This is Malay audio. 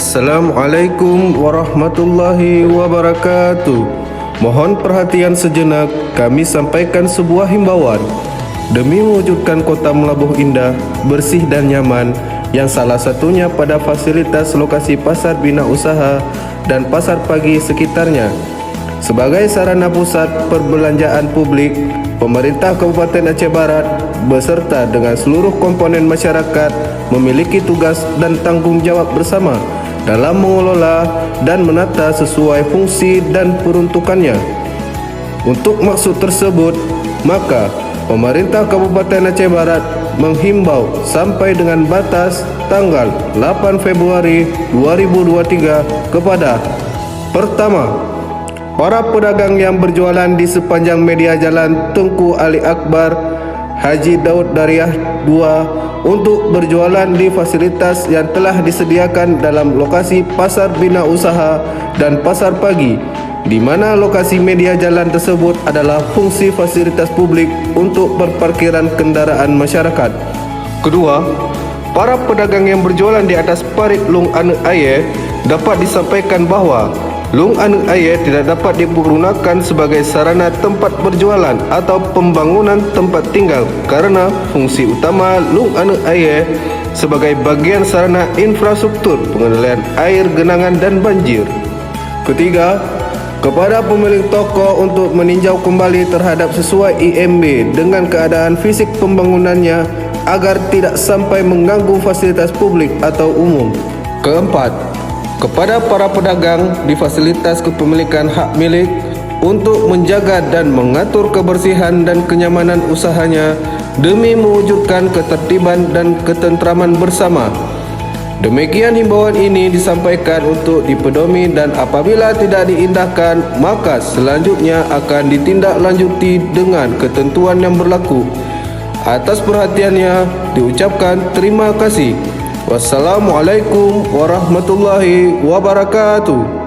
Assalamualaikum warahmatullahi wabarakatuh. Mohon perhatian sejenak, kami sampaikan sebuah himbauan. Demi mewujudkan kota Melabuh indah, bersih dan nyaman, yang salah satunya pada fasilitas lokasi pasar bina usaha dan pasar pagi sekitarnya. Sebagai sarana pusat perbelanjaan publik, pemerintah Kabupaten Aceh Barat beserta dengan seluruh komponen masyarakat memiliki tugas dan tanggung jawab bersama dalam mengelola dan menata sesuai fungsi dan peruntukannya. Untuk maksud tersebut, maka pemerintah Kabupaten Aceh Barat menghimbau sampai dengan batas tanggal 8 Februari 2023 kepada: pertama, para pedagang yang berjualan di sepanjang media jalan Tengku Ali Akbar Haji Daud Dariah 2 untuk berjualan di fasilitas yang telah disediakan dalam lokasi pasar bina usaha dan pasar pagi, di mana lokasi media jalan tersebut adalah fungsi fasilitas publik untuk perparkiran kendaraan masyarakat. Kedua, para pedagang yang berjualan di atas parit Lung Ane Aye dapat disampaikan bahawa Lung Ane Aye tidak dapat digunakan sebagai sarana tempat berjualan atau pembangunan tempat tinggal karena fungsi utama Lung Ane Aye sebagai bagian sarana infrastruktur pengendalian air genangan dan banjir. Ketiga, kepada pemilik toko untuk meninjau kembali terhadap sesuai IMB dengan keadaan fisik pembangunannya agar tidak sampai mengganggu fasilitas publik atau umum. Keempat, kepada para pedagang di fasilitas kepemilikan hak milik untuk menjaga dan mengatur kebersihan dan kenyamanan usahanya demi mewujudkan ketertiban dan ketentraman bersama. Demikian himbauan ini disampaikan untuk dipedomi dan apabila tidak diindahkan maka selanjutnya akan ditindaklanjuti dengan ketentuan yang berlaku. Atas perhatiannya diucapkan terima kasih. Wassalamualaikum warahmatullahi wabarakatuh.